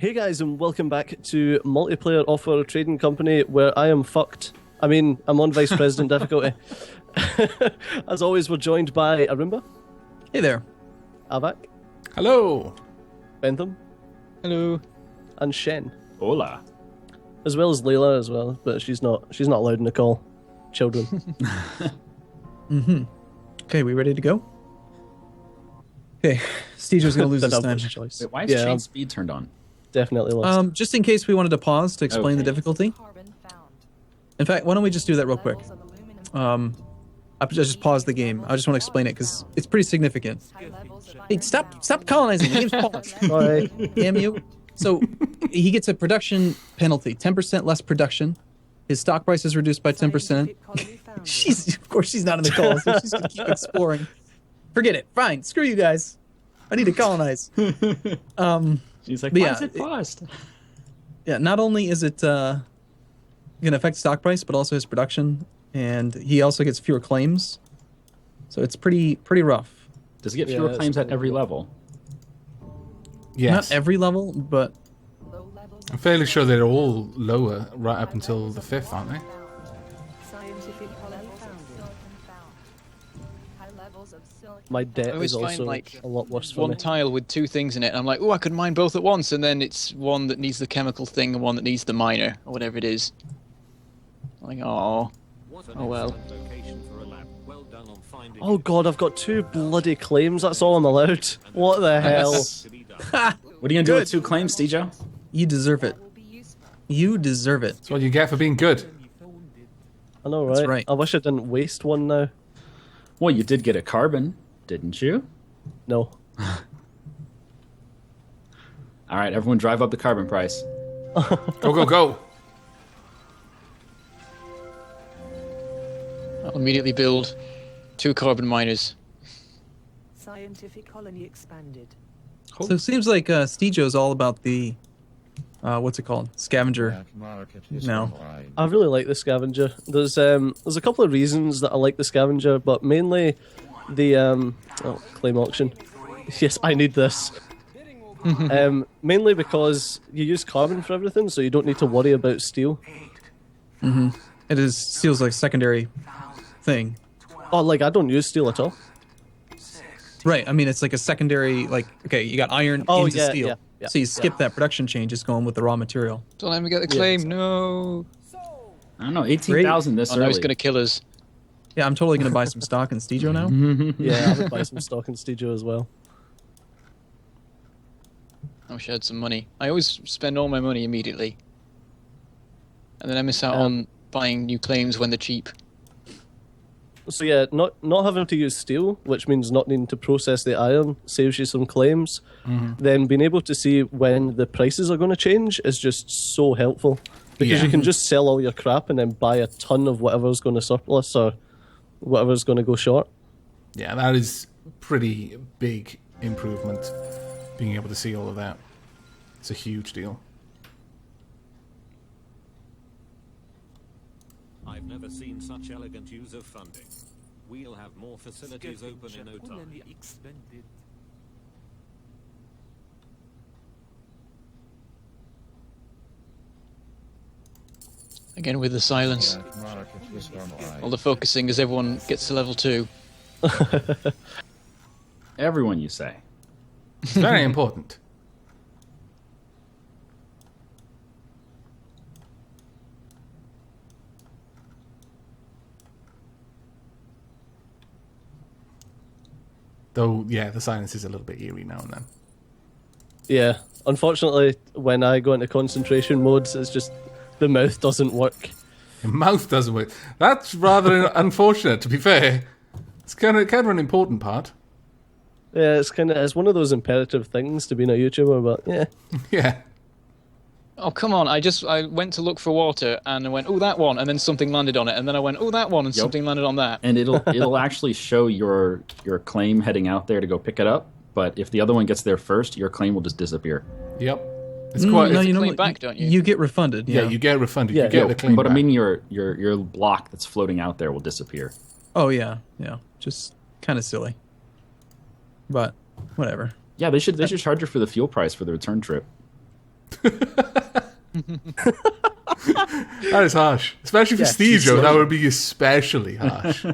Hey guys, and welcome back to multiplayer Offworld Trading Company, where I am fucked. I mean, I'm on Vice President difficulty. As always, we're joined by Arimba. Hey there. Avak. Hello. Bentham. Hello. And Shen. Hola. As well as Layla as well, but she's not allowed in the call. Children. Okay, we ready to go? Okay, Steejo's gonna lose this time. Choice. Wait, why is chain speed turned on? Definitely lost. Just in case we wanted to pause to explain the difficulty. In fact, why don't we just do that real quick? I just paused the game. I just want to explain it because it's pretty significant. Hey, stop colonizing. The game's paused. Sorry. Damn you. So he gets a production penalty, 10% less production. His stock price is reduced by 10%. Of course she's not in the call, so she's gonna keep exploring. Forget it. Fine. Screw you guys. I need to colonize. She's like, why is it paused? Yeah, not only is it going to affect stock price, but also his production, and he also gets fewer claims. So it's pretty rough. Does he get fewer claims at every level? Yes. Not every level, but I'm fairly sure they're all lower right up until the 5th, aren't they? My debt is also find, like, a lot worse for one me. tile with two things in it, and I'm like, oh, I could mine both at once, and then it's one that needs the chemical thing and one that needs the miner, or whatever it is. I'm like, oh well. Oh god, I've got 2 bloody claims, that's all I'm allowed. What the hell? What are you going to do with 2 claims, Steejo? you deserve it. You deserve it. That's what you get for being good. I know, right? That's right. I wish I didn't waste one now. Well, you did get a carbon, didn't you? No. All right, everyone drive up the carbon price. Go, go, go. I'll immediately build 2 carbon miners. Scientific colony expanded. So it seems like Steejo's all about the, what's it called? Scavenger. No. I really like the scavenger. There's a couple of reasons that I like the scavenger, but mainly the claim auction. Yes, I need this. Mainly because you use carbon for everything, so you don't need to worry about steel. It is steel's like secondary thing. Oh, like I don't use steel at all. Right. I mean, it's like a secondary, like, okay, you got iron into steel. Yeah, So you skip that production chain, just going with the raw material. Don't let me get the claim, no. I don't know, 18,000 this Oh, no, early. he's going to kill us. Yeah, I'm totally going to buy some stock in Steejo now. Yeah, I would buy some stock in Steejo as well. I wish I had some money. I always spend all my money immediately. And then I miss out on buying new claims when they're cheap. So yeah, not having to use steel, which means not needing to process the iron, saves you some claims. Then being able to see when the prices are going to change is just so helpful. Because you can just sell all your crap and then buy a ton of whatever's going to surplus or whatever's going to go short. Yeah, that is pretty big improvement, being able to see all of that. It's a huge deal. I've never seen such elegant use of funding. We'll have more facilities open in no time. Again with the silence. All the focusing as everyone gets to level 2. Everyone, you say. It's very important. Though, yeah, the silence is a little bit eerie now and then. Yeah, unfortunately, when I go into concentration modes, it's just the mouth doesn't work. Your mouth doesn't work. That's rather unfortunate, to be fair. It's kind of an important part. Yeah, it's one of those imperative things to being a YouTuber, but yeah. Yeah. Oh, come on. I went to look for water, and I went, oh, that one, and then something landed on it, and then I went, oh, that one, and something landed on that. And it'll actually show your claim heading out there to go pick it up, but if the other one gets there first, your claim will just disappear. Yep. It's quite... No, you you know claim what? back, don't you? You get refunded. Yeah, you get refunded. Yeah, you get the claim But back. I mean your block that's floating out there will disappear. Oh, yeah. Yeah. Just kind of silly. But whatever. Yeah, they should charge her for the fuel price for the return trip. That is harsh. Especially for Yeah, Stejo, that would be especially harsh.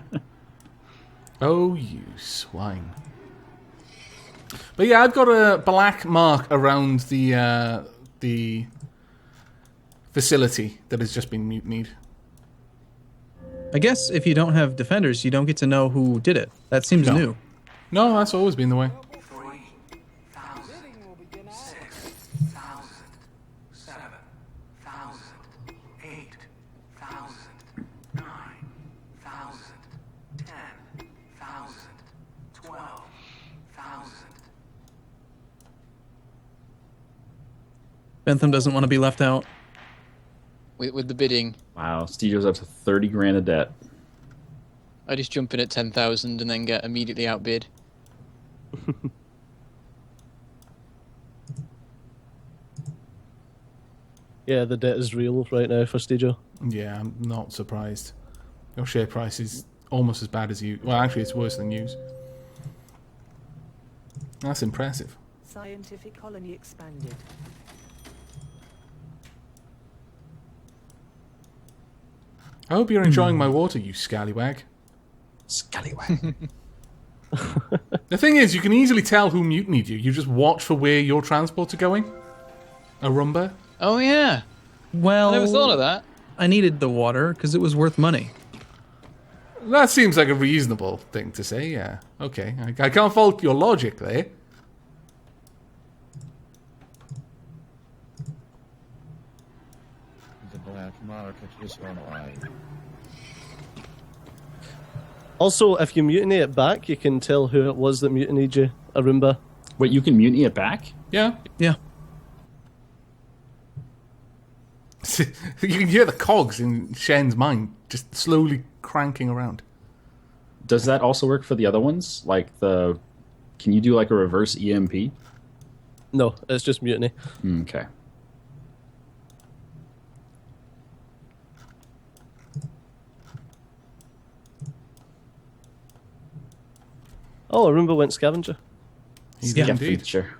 Oh, you swine. But yeah, I've got a black mark around the facility that has just been mutinied. I guess if you don't have defenders, you don't get to know who did it. That seems new. No, that's always been the way. 3,000, 6,000, 7,000, 8,000, 9,000, 10,000, 12,000. Bentham doesn't want to be left out. With the bidding, Wow, Stejo's up to 30 grand of debt. I just jump in at 10,000 and then get immediately outbid. Yeah, the debt is real right now for Stejo. Yeah, I'm not surprised. Your share price is almost as bad as you. Well, actually, it's worse than yours. That's impressive. Scientific colony expanded. I hope you're enjoying my water, you scallywag. Scallywag. The thing is, you can easily tell who mutinied you. You just watch for where your transports are going. Arumba. Oh yeah, Well, I never thought of that. I needed the water because it was worth money. That seems like a reasonable thing to say, yeah. Okay, I can't fault your logic there. The black market is online. Also, if you mutiny it back, you can tell who it was that mutinied you, Arumba. Wait, you can mutiny it back? Yeah. Yeah. You can hear the cogs in Shen's mind just slowly cranking around. Does that also work for the other ones? Like the... Can you do like a reverse EMP? No, it's just mutiny. Okay. Oh, Arumba went scavenger. He's Yeah. indeed. Feature.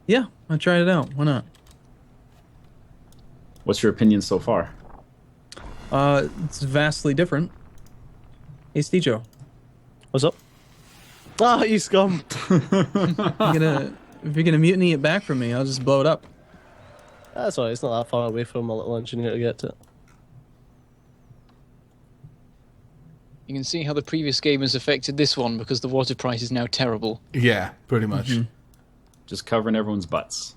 Yeah, I tried it out. Why not? What's your opinion so far? It's vastly different. Hey, Stejo, What's up? Ah, you scum! if you're gonna mutiny it back from me, I'll just blow it up. That's alright, it's not that far away from a little engineer to get to it. You can see how the previous game has affected this one because the water price is now terrible. Yeah, pretty much. Just covering everyone's butts.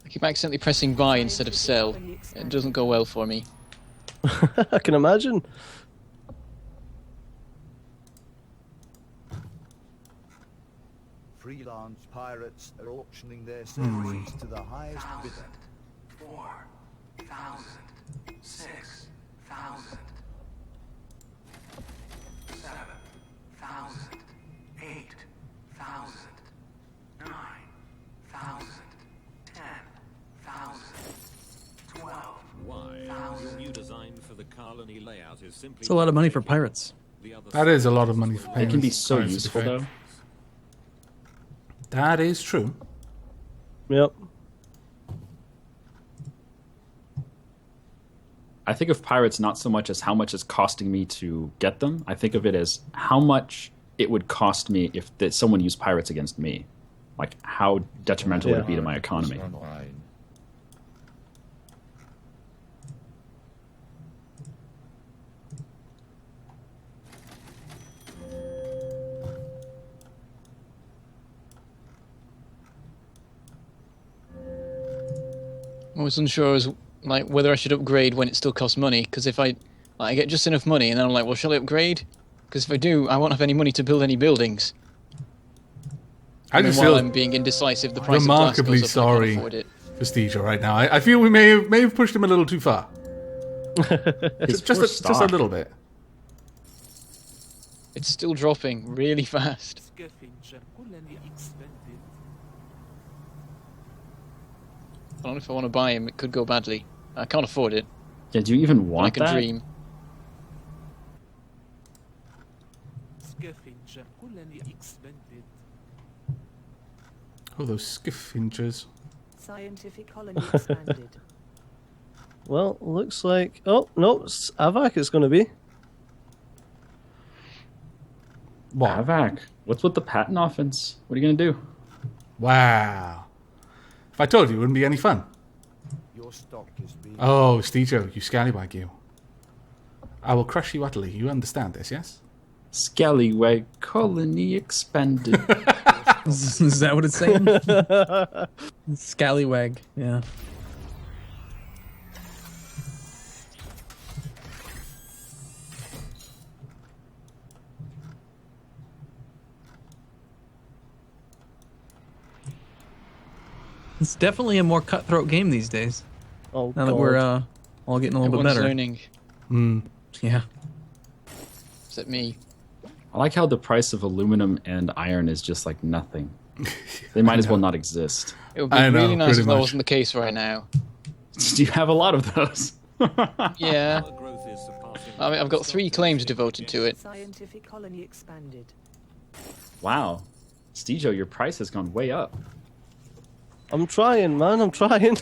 I keep accidentally pressing buy instead of sell. It doesn't go well for me. I can imagine. Freelance pirates are auctioning their services to the highest bidder. 4,000, 6,000, 7,000, 8,000, 9,000, 10,000, 12,000. Why? Your new design for the colony layout is simply... It's a lot of money for pirates. The other That is a lot of money for It paying. can be so useful, though. That is true. Yep. I think of pirates not so much as how much it's costing me to get them. I think of it as how much it would cost me if someone used pirates against me. Like, how detrimental would it be to my economy? Online. I was unsure as like whether I should upgrade when it still costs money, because if I get just enough money and then I'm like, well, shall I upgrade? Because if I do, I won't have any money to build any buildings. I And just then while feel I'm being indecisive, the price of glass remarkably goes up and I sorry can't afford it. for Stejo right now. I feel we may have pushed him a little too far. His just first a stock. little bit. It's still dropping really fast. I don't know if I want to buy him. It could go badly. I can't afford it. Yeah, do you even But I want can that? dream. Oh, those scavengers. Scientific colony expanded. Well, looks like... Oh, no, it's Avak it's going to be. What? Havoc. What's with the patent offense? What are you gonna do? Wow. If I told you, it wouldn't be any fun. Your stock is being Oh, Steejo, you scallywag, you. I will crush you utterly. You understand this, yes? Scallywag colony expanded. Is that what it's saying? Scallywag, yeah. It's definitely a more cutthroat game these days. Oh, Now that we're all getting a little bit Everyone's better. learning, Yeah. except me. I like how the price of aluminum and iron is just like nothing. They might as well not exist. It would be I know, really nice pretty if that much. wasn't the case right now. Do you have a lot of those? Yeah. Growth is surpassing. I mean, I've got 3 claims devoted to it. Scientific colony expanded. Wow. Steejo, your price has gone way up. I'm trying, man, I'm trying.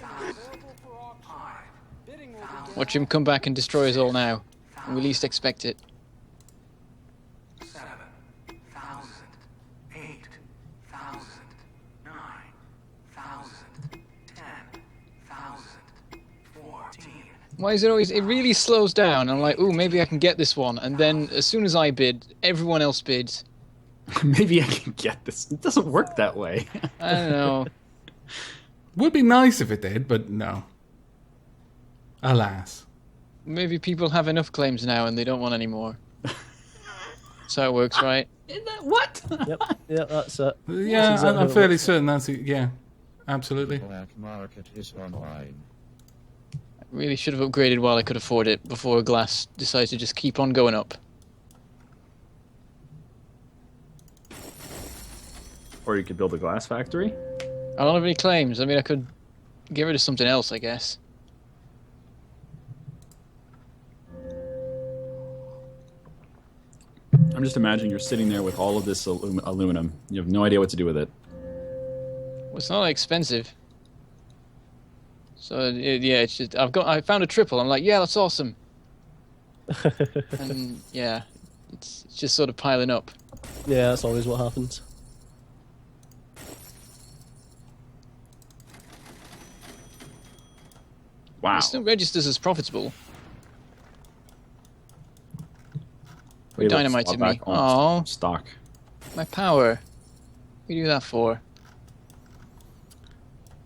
Watch him come back and destroy us all now. When we least expect it. 7,000, 8,000, 9,000, 10,000, 14. Why is it always... It really slows down. I'm like, ooh, maybe I can get this one. And then as soon as I bid, everyone else bids. Maybe I can get this. It doesn't work that way. I don't know. Would be nice if it did, but no. Alas. Maybe people have enough claims now and they don't want any more. That's how it works, right? What? Yep, that's it. Yeah, That's exactly I'm what it fairly looks certain that's it. Yeah, absolutely. Black market is online. I really should have upgraded while I could afford it before glass decided to just keep on going up. Or you could build a glass factory. I don't have any claims. I mean, I could get rid of something else, I guess. I'm just imagining you're sitting there with all of this aluminum. You have no idea what to do with it. Well, it's not that expensive. So yeah, it's just I found a triple. I'm like, yeah, that's awesome. And yeah, it's just sort of piling up. Yeah, that's always what happens. Wow. It still registers as profitable. Way to Dynamite swap to me. back on Oh, stock. my power. What do you do that for?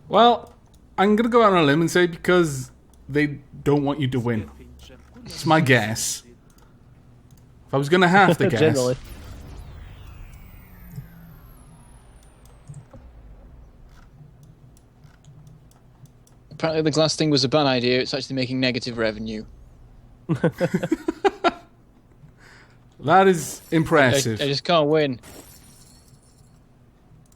Well, I'm gonna go out on a limb and say because they don't want you to win. It's my guess. If I was gonna have to guess, Generally. Apparently the glass thing was a bad idea. It's actually making negative revenue. that is I impressive. just can't win.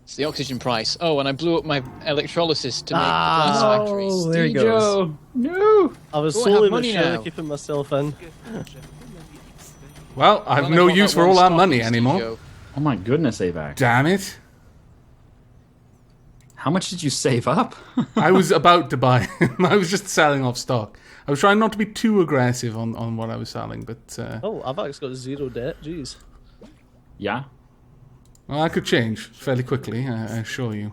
It's the oxygen price. Oh, and I blew up my electrolysis to make the glass factory. Oh, there he goes. No! I was Go and slowly have but money surely now. keeping myself in. Well, I have Well, no want use that for one all that stock money in anymore. Studio. Oh my goodness, AVAC. Damn it! How much did you save up? I was about to buy him. I was just selling off stock. I was trying not to be too aggressive on what I was selling, but Oh, Avak's got 0 debt, jeez. Yeah. well, that could change fairly quickly, I assure you.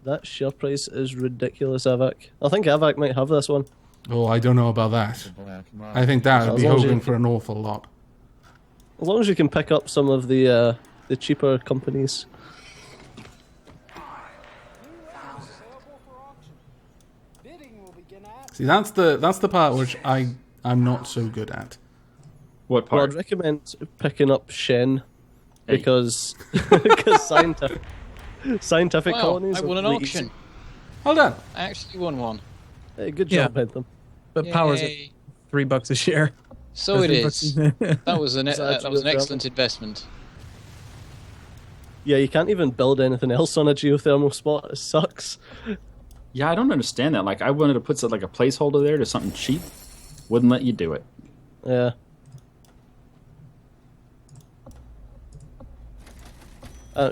That share price is ridiculous, Avak. I think Avak might have this one. Oh, I don't know about that. Black I market. think that would As be long as hoping you- for an awful lot. As long as you can pick up some of the cheaper companies. See, that's the part which I'm not so good at. What Well, part? I'd recommend picking up Shen Hey. because scientific Wow, colonies. I are won an the auction. Hold on. I actually won one. Hey, good Yeah. job, Bentham. But power's at Yay. $3 a share. So it is. $3. That was an Is that that was an geothermal? excellent investment. Yeah, you can't even build anything else on a geothermal spot. It sucks. Yeah, I don't understand that. Like, I wanted to put like a placeholder there to something cheap. Wouldn't let you do it. Yeah.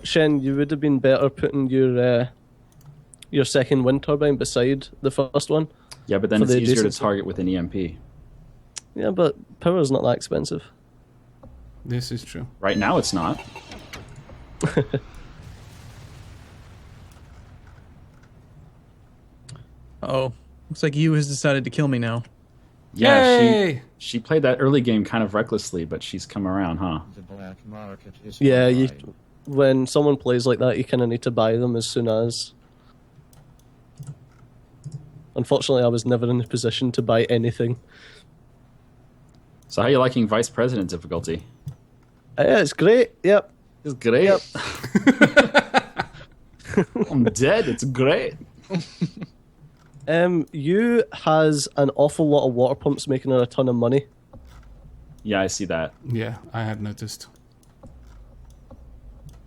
Shen, you would have been better putting your second wind turbine beside the first one. Yeah, but then For it's the easier to adjacency. target with an EMP. Yeah, but power is not that expensive. This is true. Right now, it's not. Oh, looks like you has decided to kill me now. Yeah, Yay! she played that early game kind of recklessly, but she's come around, huh? The black market is Yeah, online. when someone plays like that, you kind of need to buy them as soon as. Unfortunately, I was never in a position to buy anything. So how are you liking Vice President difficulty? Yeah, it's great. Yep. It's great. Yep. I'm dead. It's great. You has an awful lot of water pumps making her a ton of money. Yeah, I see that. Yeah, I had noticed.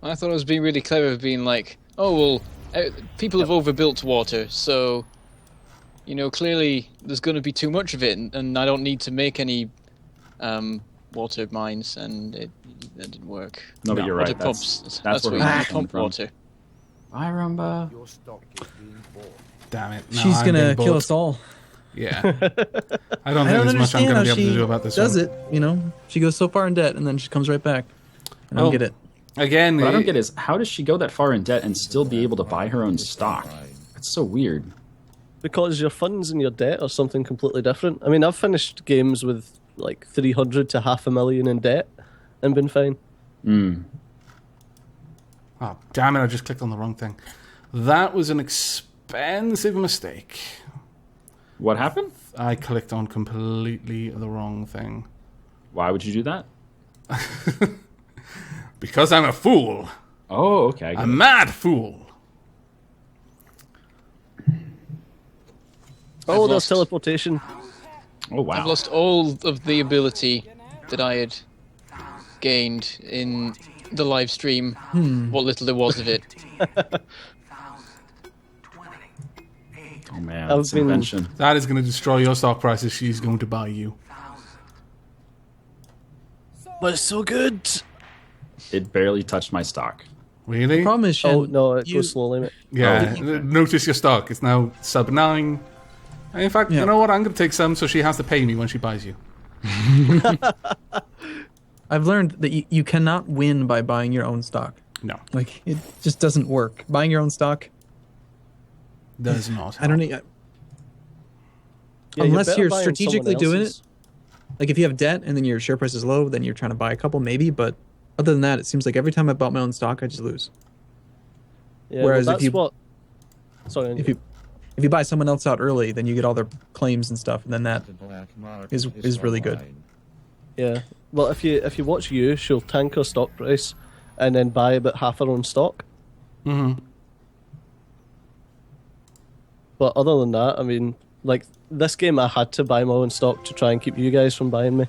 I thought I was being really clever, of being like, oh well, people have overbuilt water, so clearly there's going to be too much of it, and I don't need to make any water mines, and that didn't work. No, but you're Water right. pumps. That's where where I'm you coming pump from. water. Bye, Rumba. Your stock is being bought. Damn it. Now She's I'm gonna being kill bought. us all. Yeah. I don't I think don't there's much I'm understand going how to be able she to do about this does one. it. She goes so far in debt and then she comes right back. I don't Oh. get it. Again, What I don't get is, how does she go that far in debt and still be able to buy her own stock? It's so weird. Because your funds and your debt are something completely different. I mean, I've finished games with like 300 to half a million in debt and been fine. Oh, damn it, I just clicked on the wrong thing. That was an expensive mistake. What happened? I clicked on completely the wrong thing. Why would you do that? Because I'm a fool. Oh, okay. I get A it. mad fool. Oh, there's lost- teleportation. Oh, wow. I've lost all of the ability that I had gained in the live stream. What little there was of it. Oh, man. I've That's been- invention. That is going to destroy your stock prices. She's going to buy you. But it's so good. It barely touched my stock. Really? Problem is, Shen, Oh, no, it you- goes slowly, mate. Yeah. Notice your stock. It's now sub 9. And in fact, Yeah. you know what? I'm going to take some so she has to pay me when she buys you. I've learned that you cannot win by buying your own stock. No, Like, it just doesn't work. Buying your own stock, does not. I don't need. Yeah, Unless better you're buying strategically someone doing else's. Like, if you have debt and then your share price is low, then you're trying to buy a couple, maybe. But other than that, it seems like every time I bought my own stock, I just lose. Yeah, Whereas well, if you- that's what. Sorry, If you buy someone else out early, then you get all their claims and stuff, and then that The black market is really good. online. yeah. Well, if you watch you, she'll tank her stock price, and then buy about half her own stock. Mm-hmm. But other than that, I mean, like this game, I had to buy my own stock to try and keep you guys from buying me.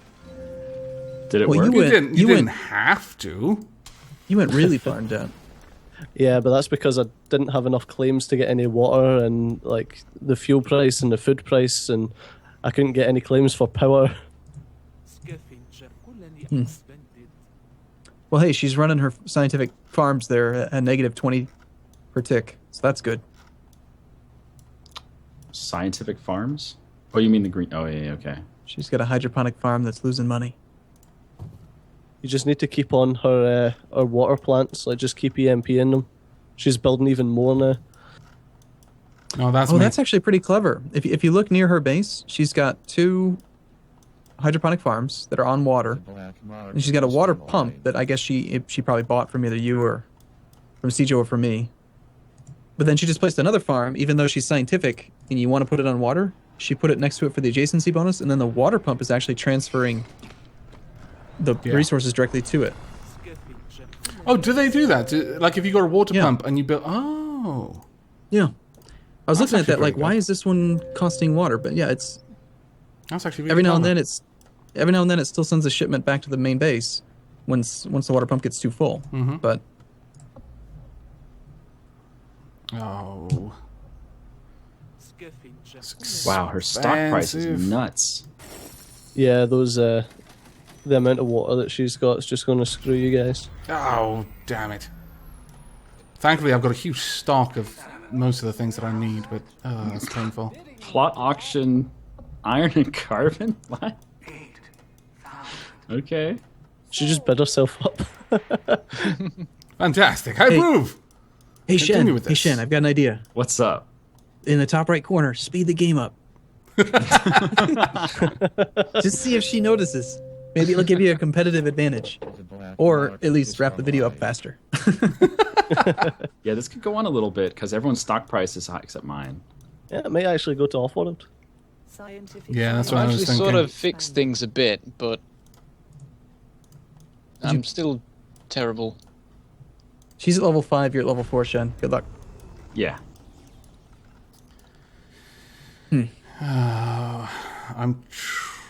Did it Well, work? you went- You didn't went- have to. You went really far in debt. Yeah, but that's because I didn't have enough claims to get any water and like the fuel price and the food price, and I couldn't get any claims for power. Well, hey, she's running her scientific farms there at negative 20 per tick, so that's good. Scientific farms? Oh, you mean the green? Oh, yeah, okay. She's got a hydroponic farm that's losing money. You just need to keep on her water plants, like just keep EMPing them. She's building even more now. No, that's Oh, me. that's actually pretty clever. If you look near her base, she's got 2 hydroponic farms that are on water, The black market and she's got a is water online. pump that I guess she probably bought from either you or from Cijo or from me. But then she just placed another farm, even though she's scientific and you want to put it on water. She put it next to it for the adjacency bonus, and then the water pump is actually transferring the Yeah. resources directly to it. Oh, do they do that? Like if you got a water Yeah. pump and you build... Oh. Yeah. I was That's looking at actually that like, pretty why good. is this one costing water? But yeah, it's That's actually really every now and clever. then it still sends a shipment back to the main base once the water pump gets too full. Mhm. But Oh. Wow, her stock price is Expensive. nuts. Yeah, those the amount of water that she's got is just going to screw you guys. Oh, damn it. Thankfully, I've got a huge stock of most of the things that I need, but it's painful. Plot auction, iron and carbon? What? Okay. She just bid herself up. Fantastic. I approve. Hey, Continue Shen. with Hey, this. Shen, I've got an idea. What's up? In the top right corner, speed the game up. Just see if she notices. Maybe it'll give you a competitive advantage. Or at least wrap the video up faster. Yeah, this could go on a little bit because everyone's stock price is high except mine. Yeah, it may actually go to Offworld. Scientific Yeah, that's what I was Actually, thinking. sort of fixed things a bit, but I'm still terrible. She's at level 5, you're at level 4, Shen. Good luck. Yeah.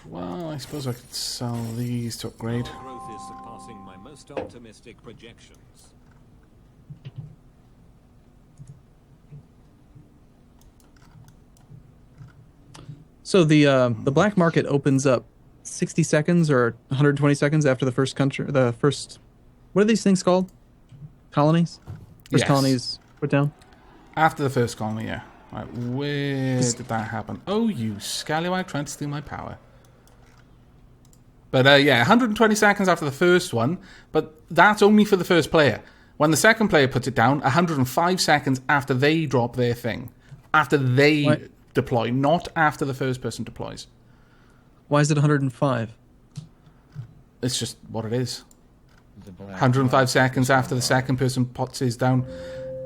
Well, I suppose I could sell these to upgrade. Growth is surpassing my most optimistic projections. So the black market opens up 60 seconds or 120 seconds after the first what are these things called? Colonies? First Yes. colonies put down? After the first colony, yeah. Right, where did that happen? Oh, you scallywag trying to steal my power. But yeah, 120 seconds after the first one, but that's only for the first player. When the second player puts it down, 105 seconds after they drop their thing. After they deploy, not after the first person deploys. Why is it 105? It's just what it is. 105 seconds after the second person puts his down,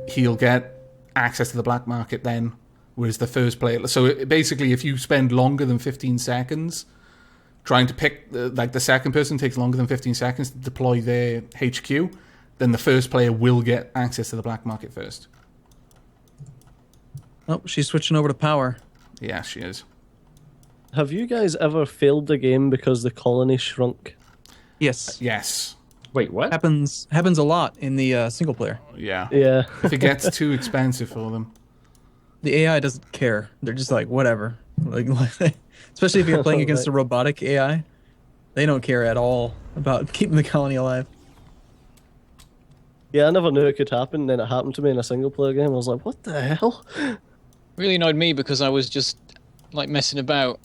he'll get access to the black market then, whereas the first player... So basically, if you spend longer than 15 seconds trying to pick... like the second person takes longer than 15 seconds to deploy their HQ, then the first player will get access to the black market first. Oh, she's switching over to power. Yeah, she is. Have you guys ever failed the game because the colony shrunk? Yes. Yes. Wait, what? Happens a lot in the single player. Yeah. Yeah. If it gets too expensive for them. The AI doesn't care. They're just like, whatever. Like especially if you're playing against a robotic AI. They don't care at all about keeping the colony alive. Yeah, I never knew it could happen. Then it happened to me in a single player game. I was like, what the hell? Really annoyed me because I was just like messing about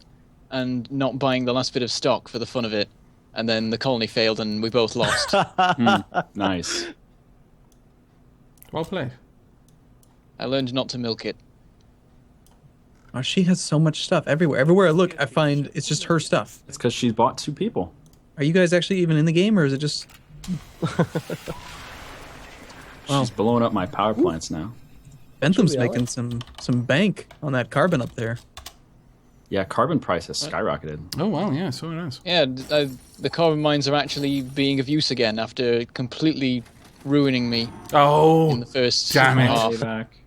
and not buying the last bit of stock for the fun of it. And then the colony failed and we both lost. Nice. Well played. I learned not to milk it. Oh, she has so much stuff everywhere. Everywhere I look, I find it's just her stuff. It's because she bought 2 people. Are you guys actually even in the game, or is it just... She's blowing up my power plants now. Bentham's making some bank on that carbon up there. Yeah, carbon price has skyrocketed. Oh, well, yeah, so it is. Yeah, the carbon mines are actually being of use again after completely ruining me Oh, in the first damn it. half. Back.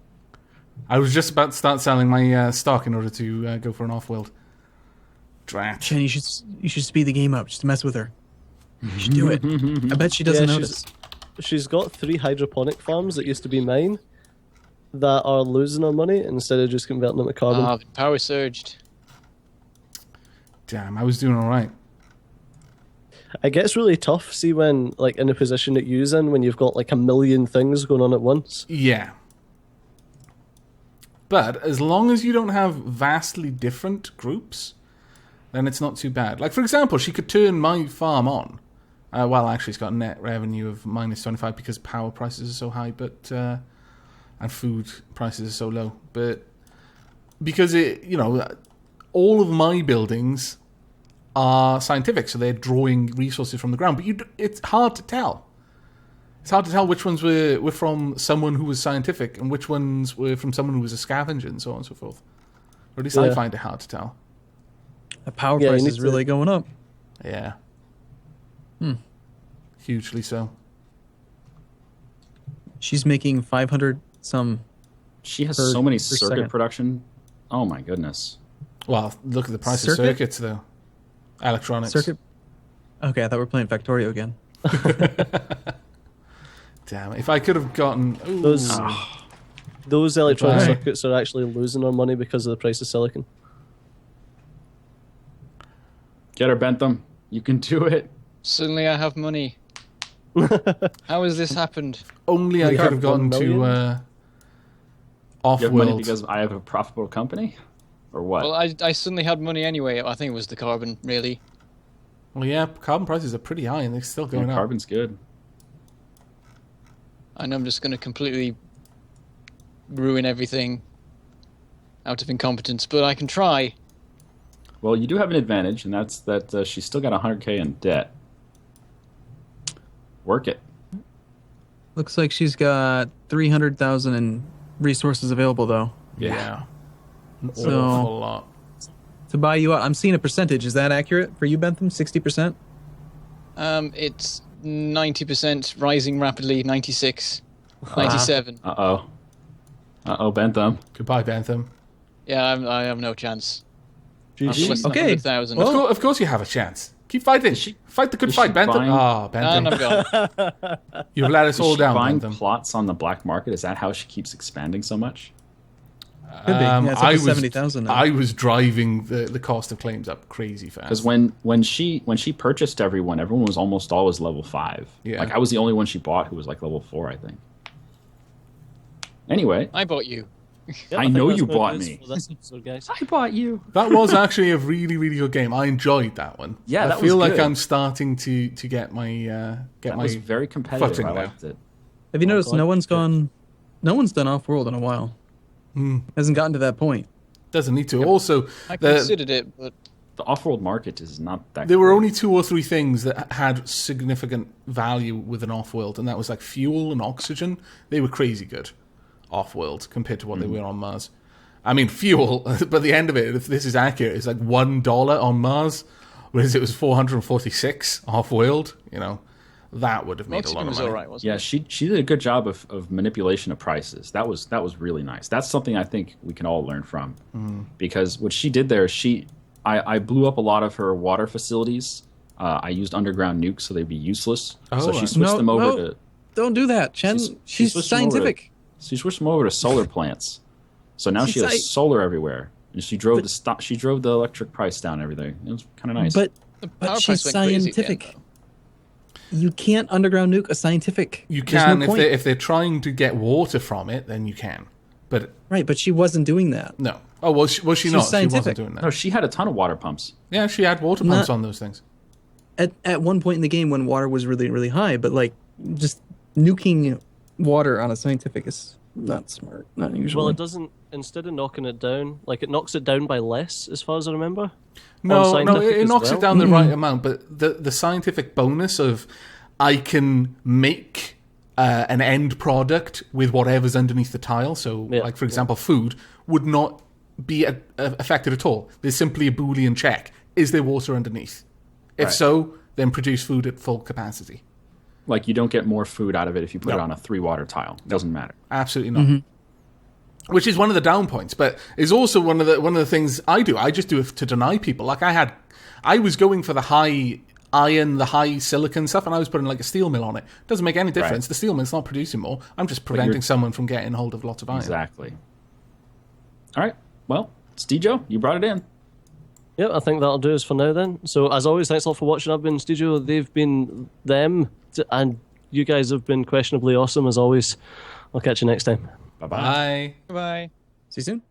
I was just about to start selling my stock in order to go for an off-world. Drat. Chen, you should speed the game up just to mess with her. You should do it. I bet she doesn't notice. She's got 3 hydroponic farms that used to be mine that are losing her money instead of just converting them to carbon. Power surged. Damn, I was doing all right. It gets really tough, see, when, like, in a position that you're in, when you've got, like, a million things going on at once. Yeah. But as long as you don't have vastly different groups, then it's not too bad. Like, for example, she could turn my farm on. Well, actually, it's got a net revenue of minus 25 because power prices are so high, but and food prices are so low. But because all of my buildings are scientific, so they're drawing resources from the ground. But it's hard to tell. It's hard to tell which ones were from someone who was scientific and which ones were from someone who was a scavenger and so on and so forth. Or at least I find it hard to tell. The power price is really going up. Yeah. Hugely so. She's making 500 some. She has so many circuit production. Oh my goodness. Well, look at the price of circuits, though. Electronics. Circuit. Okay, I thought we were playing Factorio again. Damn, if I could have gotten... Ooh. Those electronic circuits are actually losing our money because of the price of silicon. Get her, Bentham. You can do it. Suddenly I have money. How has this happened? Only I could have gotten to You have money Offworld. because I have a profitable company? Or what? Well, I suddenly had money anyway. I think it was the carbon, really. Well, yeah, carbon prices are pretty high and they're still going up. Carbon's good. And I'm just going to completely ruin everything out of incompetence, but I can try. Well, you do have an advantage, and that's that she's still got 100K in debt. Work it. Looks like she's got 300,000 in resources available, though. Yeah. An So- awful lot. To buy you out, I'm seeing a percentage. Is that accurate for you, Bentham? 60%? It's 90%, rising rapidly, 96, 97. Uh-oh, Bentham. Goodbye, Bentham. Yeah, I have no chance. GG. Less than Okay. 100,000. Of course you have a chance. Keep fighting. Fight the good is fight, she Bentham. buying- Ah, And I'm Bentham. gone. You've let us all Is she down, buying Bentham. plots on the black market? Is that how she keeps expanding so much? Could be. Yeah, it's up I to was 70,000 now. I was driving the cost of claims up crazy fast. Because when she purchased everyone was almost always level 5. Yeah. Like I was the only one she bought who was like level 4, I think. Anyway, I bought you. Yep, I think know that's you what it bought is me. for this episode, guys. I bought you. That was actually a really, really good game. I enjoyed that one. Yeah, I that feel was like good. I'm starting to get my That my was very competitive. footing I now. liked it. Have you noticed God. no one's done Offworld in a while? Hasn't gotten to that point. Doesn't need to. Also, I the, considered it, but The off-world market is not that. there were great. only 2 or 3 things that had significant value with an off-world, and that was like fuel and oxygen. They were crazy good off-world compared to what they were on Mars. I mean, fuel, by the end of it, if this is accurate, is like $1 on Mars, whereas it was 446 off-world. You know, that would have made a oxygen lot of was money. all right, wasn't Yeah, it? she did a good job of manipulation of prices. That was really nice. That's something I think we can all learn from. Because what she did there, I blew up a lot of her water facilities. I used underground nukes so they'd be useless. So she switched them over to. Don't do that, Chen. She's switched them over to- scientific. She switched them over to solar plants. So now she She's has solar everywhere, and she drove the electric price down. And everything. It was kind of nice. But power she's price went crazy again, scientific. You can't underground nuke a scientific. You There's can no point. if they're trying to get water from it, then you can. But Right, but she wasn't doing that. no. Oh, was she not? She wasn't scientific. doing that. no, she had a ton of water pumps. Yeah, she had water pumps Not- on those things. At one point in the game when water was really, really high, but like just nuking water on a scientific is not smart, not usually. Well, it doesn't. Instead of knocking it down, like it knocks it down by less, as far as I remember. No, On no, scientific it as knocks well. it down the right amount, but the scientific bonus of I can make an end product with whatever's underneath the tile. So, Yeah, like for example, food would not be affected at all. There's simply a Boolean check: is there water underneath? If Right. so, then produce food at full capacity. Like you don't get more food out of it if you put it No. on a 3 water tile. Doesn't matter. Absolutely not. Which is one of the down points, but is also one of the things I do. I just do it to deny people. Like I was going for the high iron, the high silicon stuff, and I was putting like a steel mill on it. Doesn't make any difference. Right. The steel mill's not producing more. I'm just preventing someone from getting hold of lots of iron. Exactly. All right. Well, Stejo, you brought it in. Yep, I think that'll do us for now then. So, as always, thanks a lot for watching. I've been Studio, they've been them, and you guys have been questionably awesome as always. I'll catch you next time. Bye-bye. Bye. Bye. See you soon.